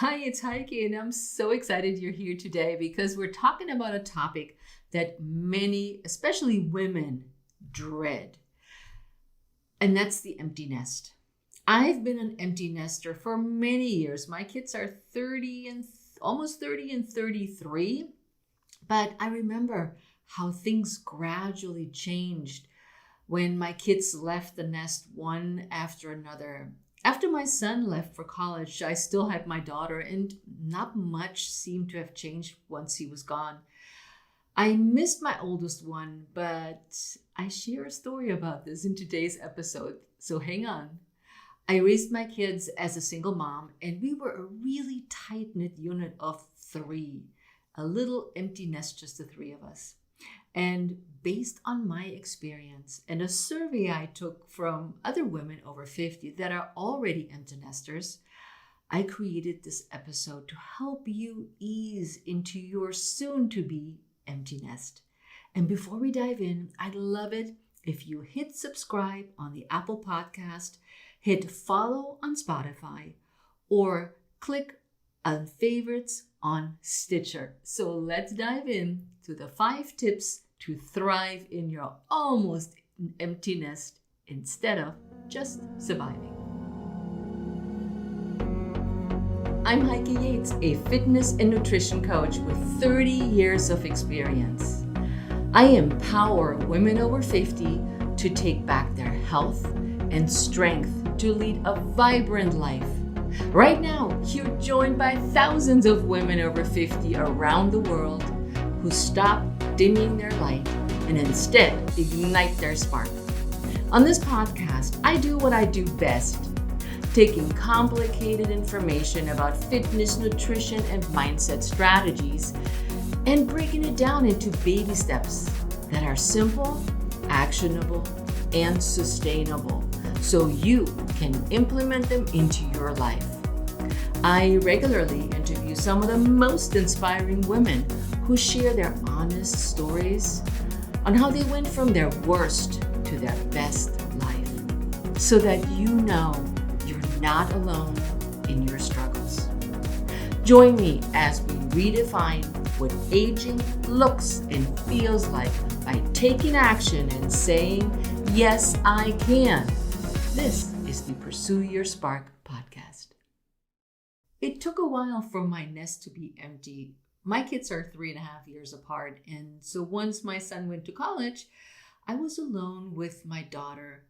Hi, it's Heike, and I'm so excited you're here today because we're talking about a topic that many, especially women, dread, and that's the empty nest. I've been an empty nester for many years. My kids are 30 and almost 30 and 33, but I remember how things gradually changed when my kids left the nest one after another. After my son left for college, I still had my daughter, and not much seemed to have changed once he was gone. I missed my oldest one, but I share a story about this in today's episode, so hang on. I raised my kids as a single mom, and we were a really tight knit unit of three, a little empty nest, just the three of us. And based on my experience and a survey I took from other women over 50 that are already empty nesters, I created this episode to help you ease into your soon to be empty nest. And before we dive in, I'd love it if you hit subscribe on the Apple Podcast, hit follow on Spotify, or click on favorites on Stitcher. So let's dive in to the 5 tips to thrive in your almost empty nest instead of just surviving. I'm Heike Yates, a fitness and nutrition coach with 30 years of experience. I empower women over 50 to take back their health and strength to lead a vibrant life. Right now, you're joined by thousands of women over 50 around the world who stop dimming their light and instead ignite their spark. On this podcast, I do what I do best, taking complicated information about fitness, nutrition, and mindset strategies and breaking it down into baby steps that are simple, actionable, and sustainable so you can implement them into your life. I regularly interview some of the most inspiring women who share their honest stories on how they went from their worst to their best life, so that you know you're not alone in your struggles. Join me as we redefine what aging looks and feels like by taking action and saying, yes, I can. This is the Pursue Your Spark podcast. It took a while for my nest to be empty. My kids are 3.5 years apart, and so once my son went to college, I was alone with my daughter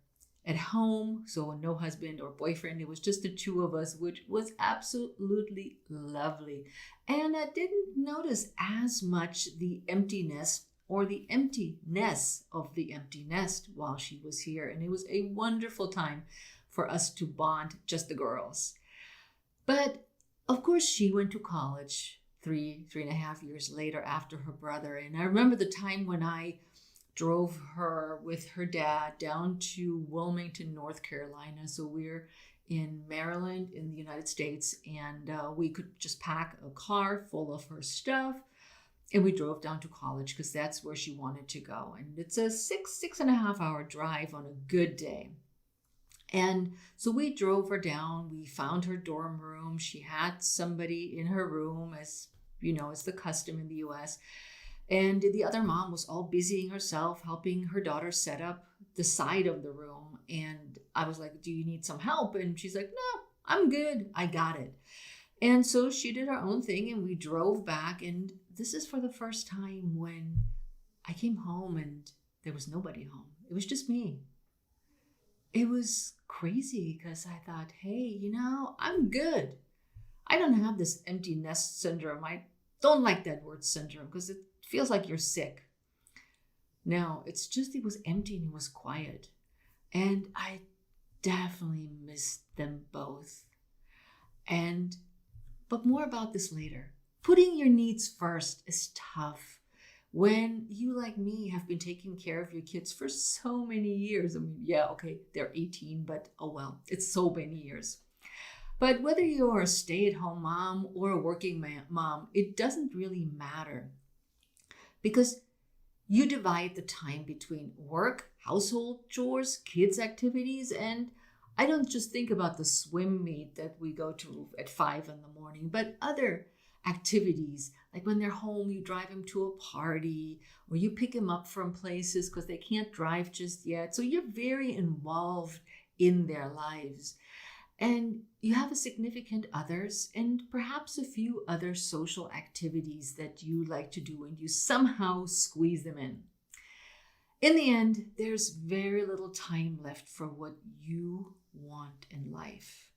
at home, so no husband or boyfriend. It was just the two of us, which was absolutely lovely. And I didn't notice as much the emptiness or the emptiness of the empty nest while she was here. And it was a wonderful time for us to bond, just the girls. But of course, she went to college 3.5 years later after her brother. And I remember the time when I drove her with her dad down to Wilmington, North Carolina. So we're in Maryland in the United States, and we could just pack a car full of her stuff. And we drove down to college because that's where she wanted to go. And it's a 6.5 hour drive on a good day. And so we drove her down. We found her dorm room. She had somebody in her room, as you know, as the custom in the US. And the other mom was all busying herself, helping her daughter set up the side of the room. And I was like, do you need some help? And she's like, no, I'm good. I got it. And so she did her own thing, and we drove back. And this is for the first time when I came home and there was nobody home. It was just me. It was crazy because I thought, hey, I'm good. I don't have this empty nest syndrome. I don't like that word syndrome because it feels like you're sick. No, it's just it was empty and it was quiet. And I definitely missed them both. But more about this later. Putting your needs first is tough when you, like me, have been taking care of your kids for so many years. I mean, yeah, okay, they're 18, but oh well, it's so many years. But whether you're a stay-at-home mom or a working mom, it doesn't really matter because you divide the time between work, household chores, kids' activities, and I don't just think about the swim meet that we go to at 5 in the morning, but other activities. Like when they're home, you drive them to a party or you pick them up from places because they can't drive just yet. So you're very involved in their lives. And you have a significant others and perhaps a few other social activities that you like to do and you somehow squeeze them in. In the end, there's very little time left for what you want in life.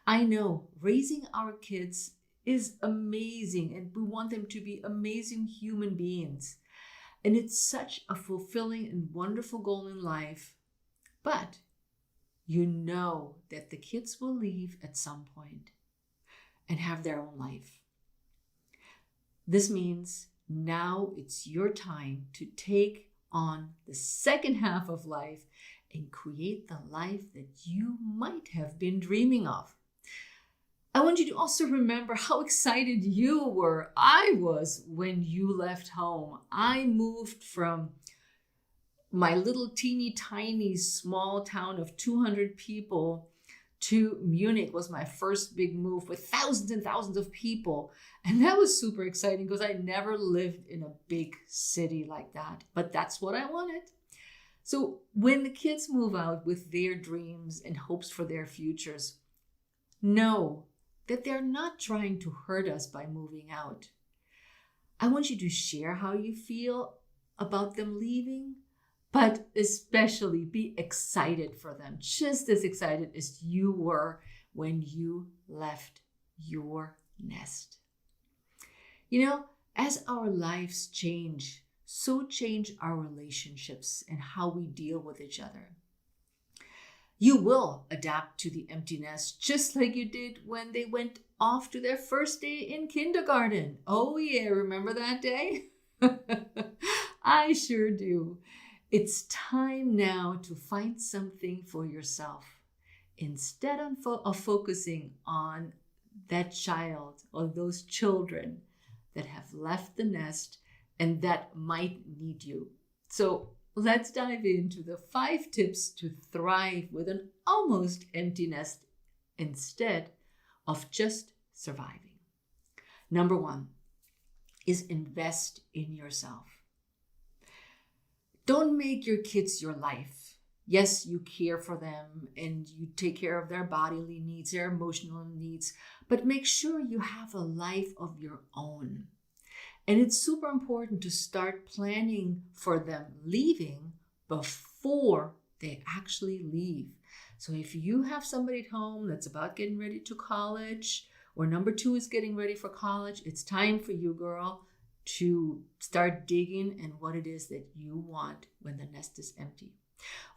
I know raising our kids is amazing and we want them to be amazing human beings. And it's such a fulfilling and wonderful goal in life. But you know that the kids will leave at some point and have their own life. This means now it's your time to take on the second half of life and create the life that you might have been dreaming of. I want you to also remember how excited I was when you left home. I moved from my little teeny tiny small town of 200 people to Munich. Was my first big move with thousands and thousands of people. And that was super exciting because I never lived in a big city like that. But that's what I wanted. So when the kids move out with their dreams and hopes for their futures, know that they're not trying to hurt us by moving out. I want you to share how you feel about them leaving, but especially be excited for them, just as excited as you were when you left your nest. You know, as our lives change, so change our relationships and how we deal with each other. You will adapt to the empty nest just like you did when they went off to their first day in kindergarten. Oh yeah, remember that day? I sure do. It's time now to find something for yourself instead of focusing on that child or those children that have left the nest and that might need you. So let's dive into the 5 tips to thrive with an almost empty nest instead of just surviving. Number 1 is invest in yourself. Don't make your kids your life. Yes, you care for them and you take care of their bodily needs, their emotional needs, but make sure you have a life of your own. And it's super important to start planning for them leaving before they actually leave. So if you have somebody at home that's about getting ready to college, or number 2 is getting ready for college, it's time for you, girl, to start digging in what it is that you want when the nest is empty.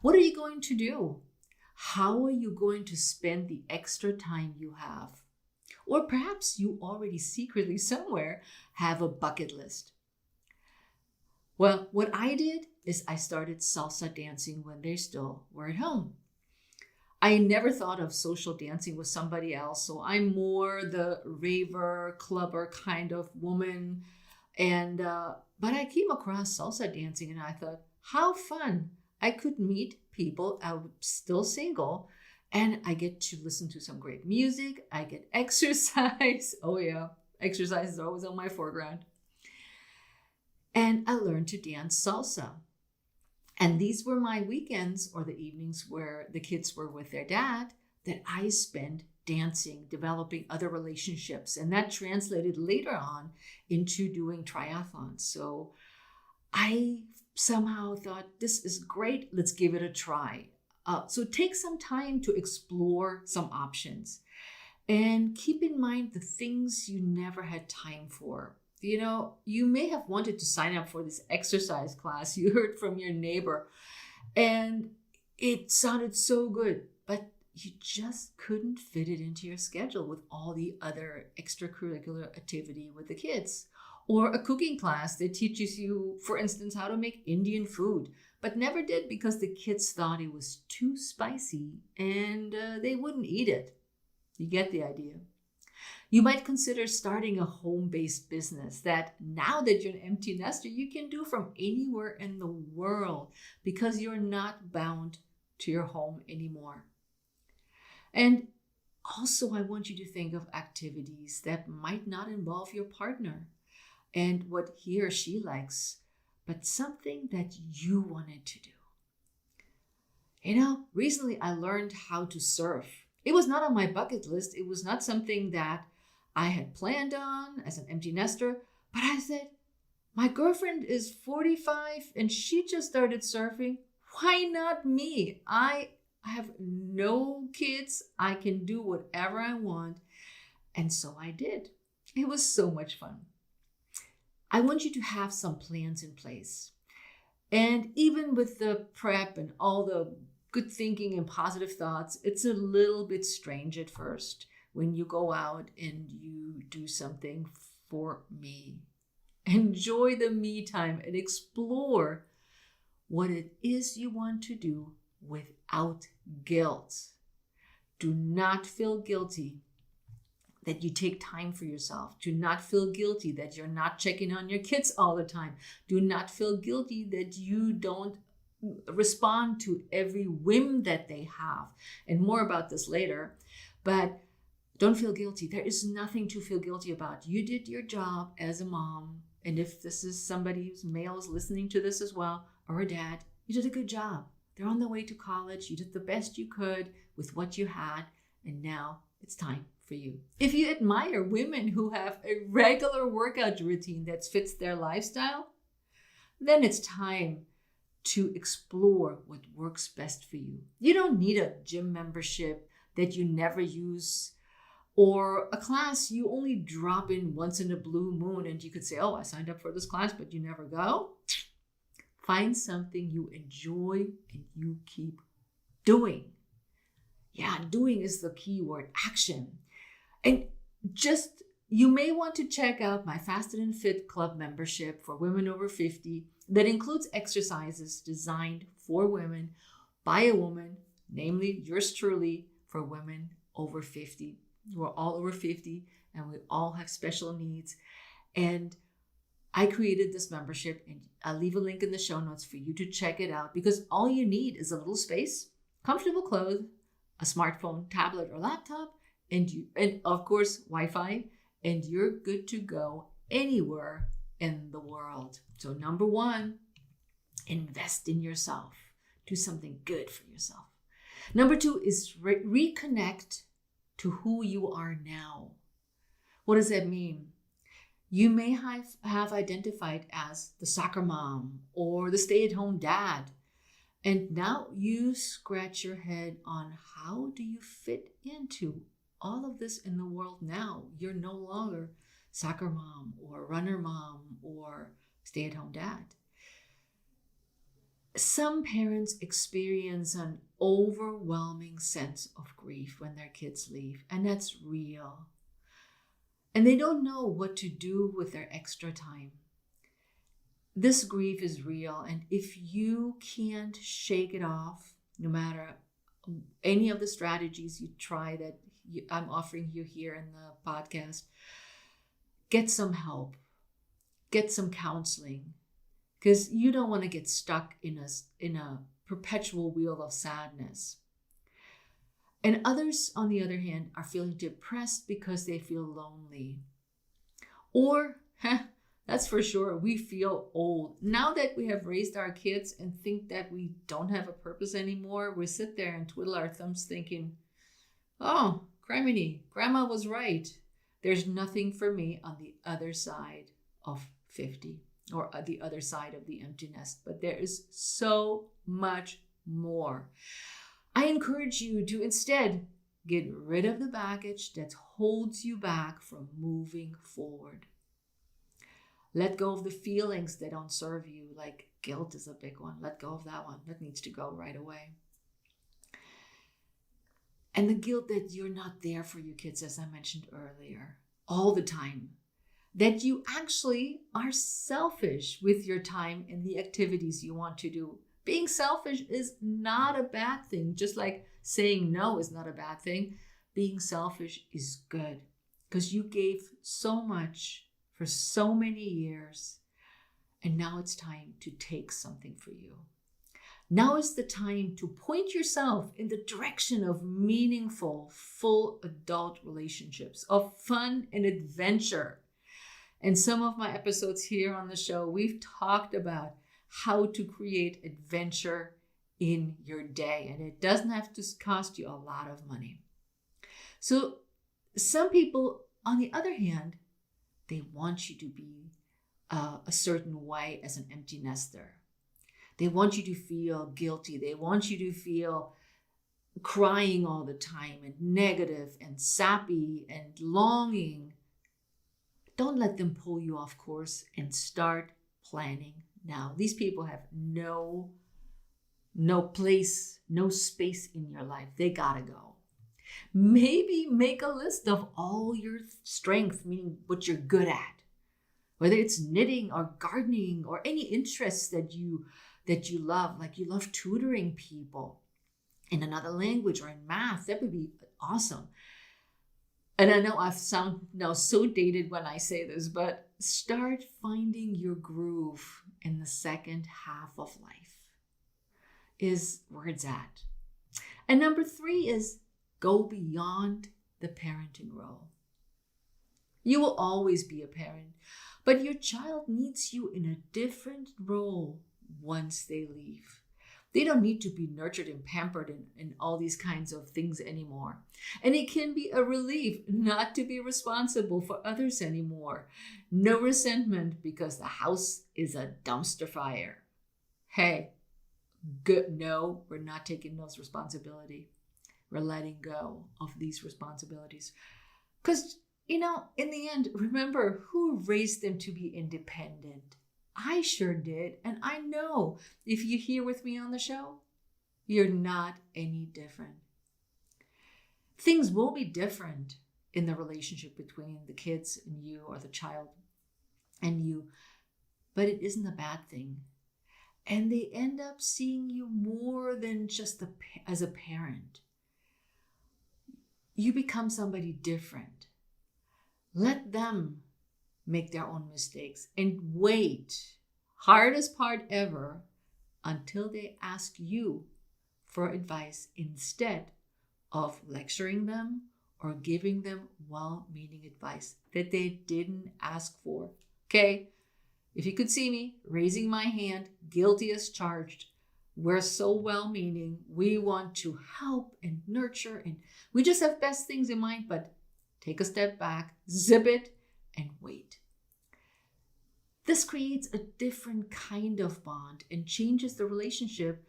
What are you going to do? How are you going to spend the extra time you have? Or perhaps you already secretly somewhere have a bucket list. Well, what I did is I started salsa dancing when they still were at home. I never thought of social dancing with somebody else, so I'm more the raver, clubber kind of woman. But I came across salsa dancing and I thought, how fun. I could meet people. I was still single and I get to listen to some great music. I get exercise. Oh yeah, exercise is always on my foreground. And I learned to dance salsa. And these were my weekends or the evenings where the kids were with their dad that I spent dancing, developing other relationships. And that translated later on into doing triathlons. So I somehow thought, this is great. Let's give it a try. So take some time to explore some options and keep in mind the things you never had time for. You know, you may have wanted to sign up for this exercise class you heard from your neighbor and it sounded so good, but you just couldn't fit it into your schedule with all the other extracurricular activity with the kids. Or a cooking class that teaches you, for instance, how to make Indian food, but never did because the kids thought it was too spicy and they wouldn't eat it. You get the idea. You might consider starting a home-based business that now that you're an empty nester, you can do from anywhere in the world because you're not bound to your home anymore. And also, I want you to think of activities that might not involve your partner and what he or she likes, but something that you wanted to do. Recently I learned how to surf. It was not on my bucket list. It was not something that I had planned on as an empty nester, but I said, my girlfriend is 45 and she just started surfing. Why not me? I have no kids. I can do whatever I want. And so I did. It was so much fun. I want you to have some plans in place. And even with the prep and all the good thinking and positive thoughts, it's a little bit strange at first when you go out and you do something for me. Enjoy the me time and explore what it is you want to do without guilt. Do not feel guilty that you take time for yourself. Do not feel guilty that you're not checking on your kids all the time. Do not feel guilty that you don't respond to every whim that they have. And more about this later. But don't feel guilty. There is nothing to feel guilty about. You did your job as a mom. And if this is somebody who's male is listening to this as well, or a dad, you did a good job. They're on the way to college. You did the best you could with what you had. And now it's time for you. If you admire women who have a regular workout routine that fits their lifestyle, then it's time to explore what works best for you. You don't need a gym membership that you never use or a class you only drop in once in a blue moon and you could say, oh, I signed up for this class, but you never go. Find something you enjoy and you keep doing. Yeah, doing is the key word, action. And you may want to check out my Fasted and Fit Club membership for women over 50 that includes exercises designed for women by a woman, namely yours truly, for women over 50. We're all over 50 and we all have special needs. And I created this membership and I'll leave a link in the show notes for you to check it out because all you need is a little space, comfortable clothes, a smartphone, tablet, or laptop, and of course, Wi-Fi, and you're good to go anywhere in the world. So number one, invest in yourself. Do something good for yourself. Number two is reconnect to who you are now. What does that mean? You may have identified as the soccer mom or the stay-at-home dad. And now you scratch your head on how do you fit into all of this in the world now? You're no longer soccer mom or runner mom or stay-at-home dad. Some parents experience an overwhelming sense of grief when their kids leave, and that's real. And they don't know what to do with their extra time. This grief is real, and if you can't shake it off, no matter any of the strategies you try that I'm offering you here in the podcast, get some help, get some counseling, because you don't want to get stuck in a perpetual wheel of sadness. And others, on the other hand, are feeling depressed because they feel lonely. Or, that's for sure, we feel old. Now that we have raised our kids and think that we don't have a purpose anymore, we sit there and twiddle our thumbs thinking, oh, criminy, grandma was right. There's nothing for me on the other side of 50 or the other side of the empty nest. But there is so much more. I encourage you to instead get rid of the baggage that holds you back from moving forward. Let go of the feelings that don't serve you, like guilt is a big one. Let go of that one. That needs to go right away. And the guilt that you're not there for your kids, as I mentioned earlier, all the time. That you actually are selfish with your time and the activities you want to do. Being selfish is not a bad thing. Just like saying no is not a bad thing. Being selfish is good because you gave so much for so many years and now it's time to take something for you. Now is the time to point yourself in the direction of meaningful, full adult relationships, of fun and adventure. In some of my episodes here on the show, we've talked about how to create adventure in your day, and it doesn't have to cost you a lot of money. So some people, on the other hand, they want you to be a certain way as an empty nester. They want you to feel guilty. They want you to feel crying all the time and negative and sappy and longing. Don't let them pull you off course and start planning now. These people have no place, no space in your life. They gotta go. Maybe make a list of all your strengths, meaning what you're good at, whether it's knitting or gardening or any interests that you love, like you love tutoring people in another language or in math. That would be awesome. And I know I sound now so dated when I say this, but start finding your groove in the second half of life is where it's at. And number 3 is go beyond the parenting role. You will always be a parent, but your child needs you in a different role once they leave. They don't need to be nurtured and pampered and all these kinds of things anymore. And it can be a relief not to be responsible for others anymore. No resentment because the house is a dumpster fire. Hey, good. No, we're not taking those responsibility. We're letting go of these responsibilities. Because, in the end, remember who raised them to be independent? I sure did. And I know if you're here with me on the show, you're not any different. Things will be different in the relationship between the kids and you, or the child and you, but it isn't a bad thing. And they end up seeing you more than just as a parent. You become somebody different. Let them make their own mistakes and wait, hardest part ever, until they ask you for advice instead of lecturing them or giving them well-meaning advice that they didn't ask for. Okay? If you could see me raising my hand, guilty as charged. We're so well-meaning. We want to help and nurture, and we just have best things in mind, but take a step back, zip it, and wait. This creates a different kind of bond and changes the relationship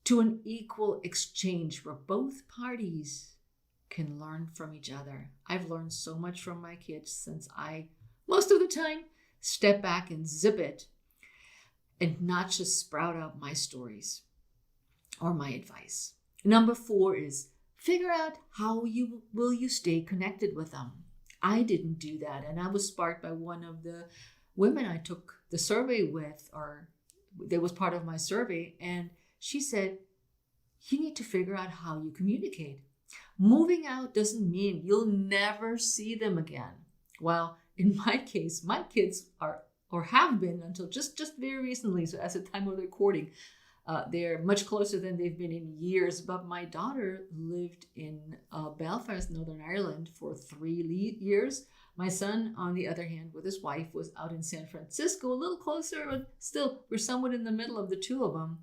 to an equal exchange where both parties can learn from each other. I've learned so much from my kids since I, most of the time, step back and zip it and not just sprout out my stories or my advice. Number 4 is figure out how you will stay connected with them. I didn't do that, and I was sparked by one of the women I took the survey with, or that was part of my survey, and she said, you need to figure out how you communicate. Moving out doesn't mean you'll never see them again. Well, in my case, my kids are or have been until just very recently. So as of time of the recording, they're much closer than they've been in years. But my daughter lived in Belfast, Northern Ireland for 3 years. My son, on the other hand, with his wife, was out in San Francisco, a little closer, but still, we're somewhat in the middle of the two of them.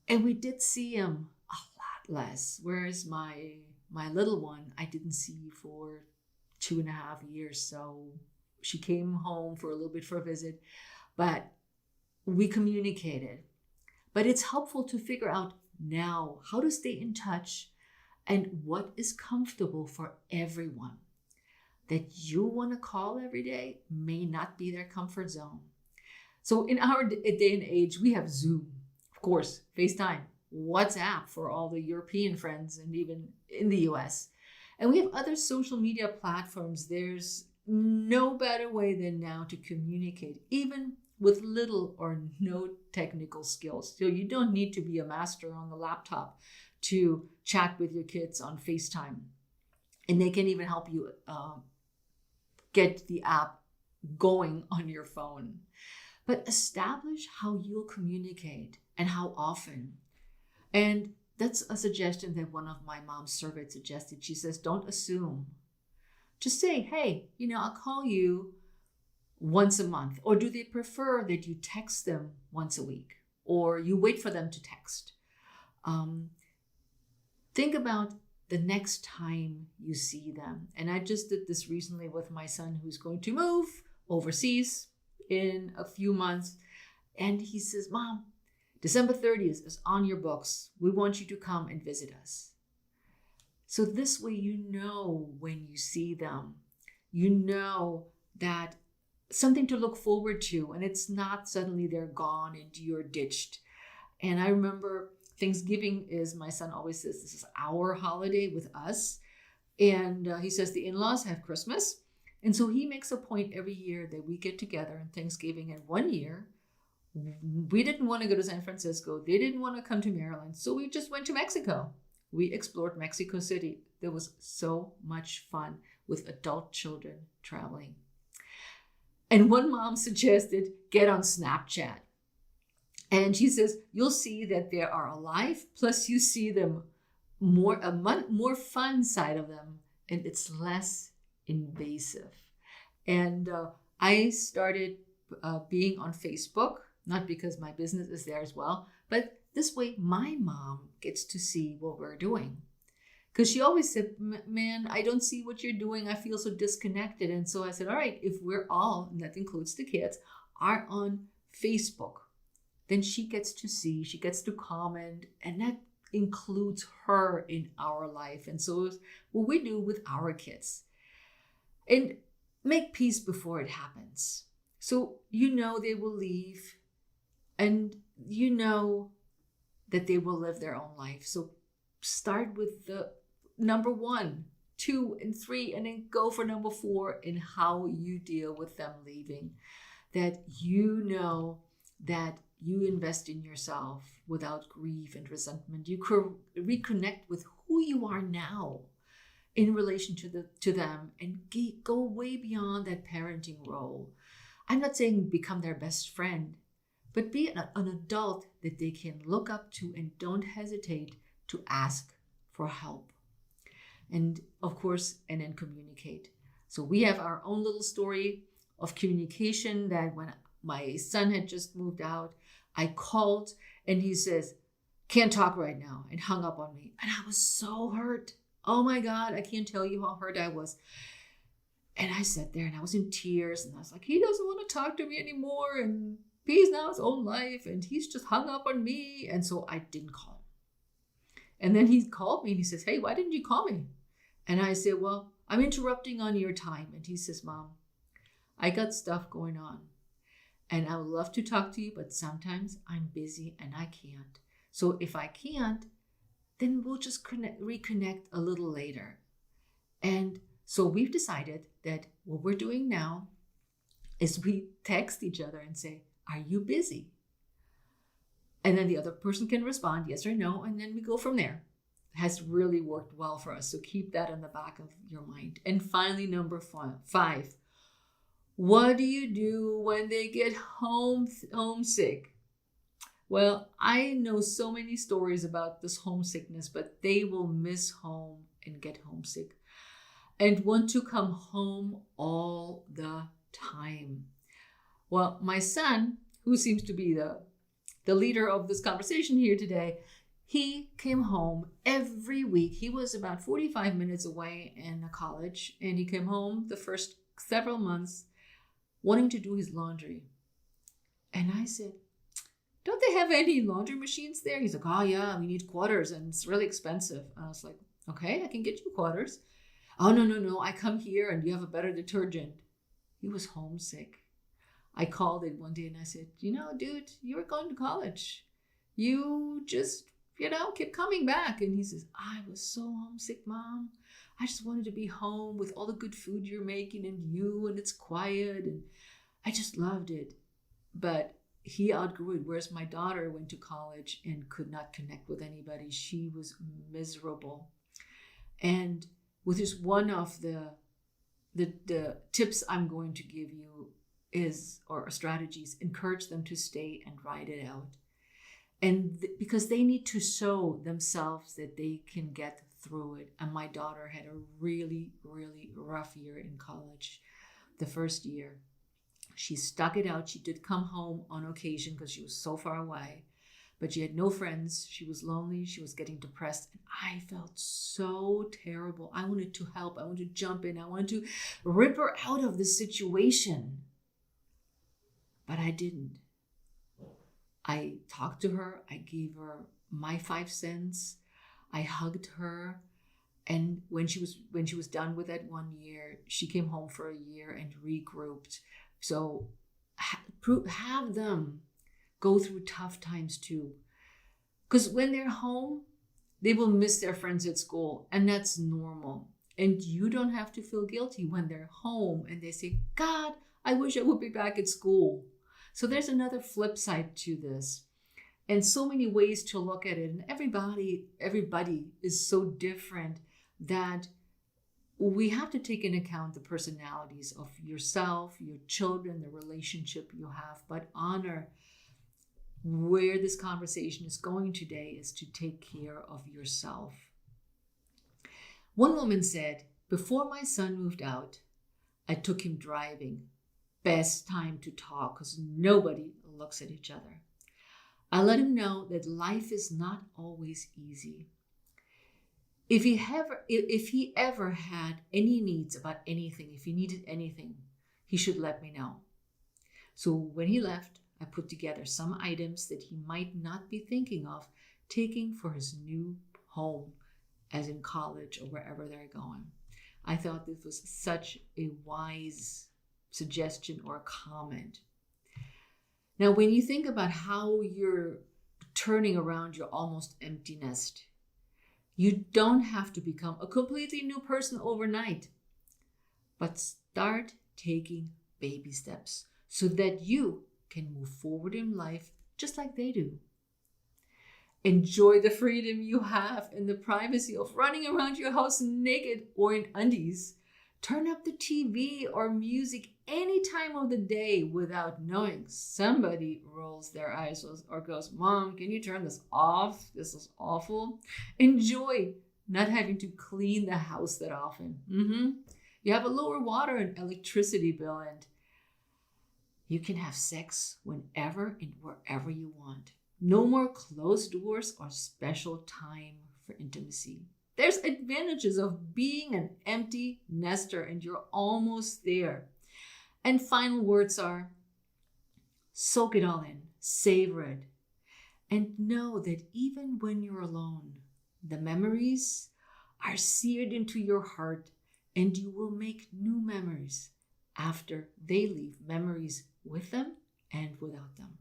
And we did see him a lot less. Whereas my little one, I didn't see for 2.5 years. So she came home for a little bit for a visit, but we communicated. But it's helpful to figure out now how to stay in touch and what is comfortable for everyone. That you want to call every day may not be their comfort zone. So in our day and age, we have Zoom, of course, FaceTime, WhatsApp for all the European friends and even in the US. And we have other social media platforms. There's no better way than now to communicate, even with little or no technical skills. So you don't need to be a master on the laptop to chat with your kids on FaceTime. And they can even help you get the app going on your phone. But establish how you'll communicate and how often. And that's a suggestion that one of my mom's surveyed suggested. She says, don't assume. Just say, hey, I'll call you once a month. Or do they prefer that you text them once a week? Or you wait for them to text? Think about the next time you see them. And I just did this recently with my son who's going to move overseas in a few months. And he says, Mom, December 30th is on your books. We want you to come and visit us. So this way, when you see them, that something to look forward to, and it's not suddenly they're gone and you're ditched. And I remember Thanksgiving is, my son always says, this is our holiday with us. And he says the in-laws have Christmas. And so he makes a point every year that we get together on Thanksgiving. And one year, we didn't want to go to San Francisco. They didn't want to come to Maryland. So we just went to Mexico. We explored Mexico City. There was so much fun with adult children traveling. And one mom suggested get on Snapchat. And she says, you'll see that they are alive, plus you see them more fun side of them, and it's less invasive. And I started being on Facebook, not because my business is there as well, but this way my mom gets to see what we're doing. Because she always said, man, I don't see what you're doing. I feel so disconnected. And so I said, all right, if we're all, and that includes the kids, are on Facebook, then she gets to see, she gets to comment, and that includes her in our life. And so it's what we do with our kids. And make peace before it happens. So they will leave, and that they will live their own life. So start with the number 1, 2, and 3, and then go for number 4 in how you deal with them leaving. That that you invest in yourself without grief and resentment. You reconnect with who you are now in relation to them, and go way beyond that parenting role. I'm not saying become their best friend, but be an adult that they can look up to and don't hesitate to ask for help. And of course, and then communicate. So we have our own little story of communication that when my son had just moved out, I called and he says, can't talk right now, and hung up on me. And I was so hurt. Oh my God, I can't tell you how hurt I was. And I sat there and I was in tears, and I was like, he doesn't want to talk to me anymore, and he's now his own life, and he's just hung up on me. And so I didn't call him. And then he called me and he says, hey, why didn't you call me? And I said, well, I'm interrupting on your time. And he says, Mom, I got stuff going on, and I would love to talk to you, but sometimes I'm busy and I can't. So if I can't, then we'll just reconnect a little later. And so we've decided that what we're doing now is we text each other and say, are you busy? And then the other person can respond yes or no, and then we go from there. It has really worked well for us. So keep that in the back of your mind. And finally, number 5, what do you do when they get homesick? Well, I know so many stories about this homesickness, but they will miss home and get homesick and want to come home all the time. Well, my son, who seems to be the leader of this conversation here today, he came home every week. He was about 45 minutes away in a college, and he came home the first several months wanting to do his laundry. And I said, don't they have any laundry machines there? He's like, oh yeah, we need quarters and it's really expensive. I was like, okay, I can get you quarters. Oh, no, I come here and you have a better detergent. He was homesick. I called it one day and I said, dude, you were going to college. You just, keep coming back. And he says, I was so homesick, Mom. I just wanted to be home with all the good food you're making and it's quiet. And I just loved it. But he outgrew it. Whereas my daughter went to college and could not connect with anybody. She was miserable. And with just one of the tips I'm going to give you or strategies, encourage them to stay and ride it out. And because they need to show themselves that they can get through it. And my daughter had a really, really rough year in college. The first year, she stuck it out. She did come home on occasion because she was so far away, but she had no friends. She was lonely. She was getting depressed. And I felt so terrible. I wanted to help. I wanted to jump in. I wanted to rip her out of the situation. But I didn't. I talked to her. I gave her my 5 cents. I hugged her. And when she was done with that 1 year, she came home for a year and regrouped. So have them go through tough times too. Because when they're home, they will miss their friends at school, and that's normal. And you don't have to feel guilty when they're home and they say, God, I wish I would be back at school. So there's another flip side to this. And so many ways to look at it. And everybody is so different that we have to take into account the personalities of yourself, your children, the relationship you have, but honor where this conversation is going today is to take care of yourself. One woman said, before my son moved out, I took him driving. Best time to talk because nobody looks at each other. I let him know that life is not always easy. If he ever had any needs about anything, if he needed anything, he should let me know. So when he left, I put together some items that he might not be thinking of taking for his new home, as in college or wherever they're going. I thought this was such a wise suggestion or comment. Now, when you think about how you're turning around your almost empty nest, you don't have to become a completely new person overnight, but start taking baby steps so that you can move forward in life just like they do. Enjoy the freedom you have and the privacy of running around your house naked or in undies. Turn up the TV or music any time of the day without knowing somebody rolls their eyes or goes, Mom, can you turn this off? This is awful. Enjoy not having to clean the house that often. You have a lower water and electricity bill, and you can have sex whenever and wherever you want. No more closed doors or special time for intimacy. There's advantages of being an empty nester, and you're almost there. And final words are, soak it all in, savor it, and know that even when you're alone, the memories are seared into your heart, and you will make new memories after they leave, memories with them and without them.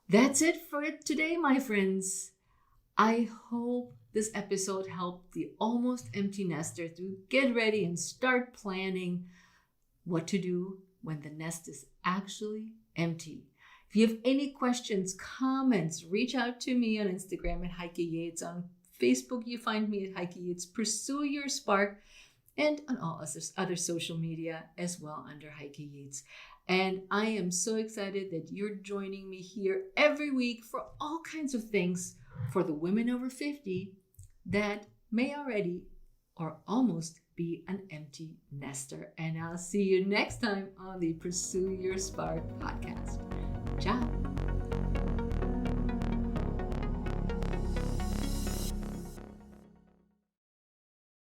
That's it for today, my friends. I hope this episode helped the almost empty nester to get ready and start planning what to do when the nest is actually empty. If you have any questions, comments, reach out to me on Instagram at Heike Yates. On Facebook, you find me at Heike Yates. Pursue Your Spark, and on all other social media as well under Heike Yates. And I am so excited that you're joining me here every week for all kinds of things for the women over 50 that may already or almost be an empty nester. And I'll see you next time on the Pursue Your Spark podcast. Ciao.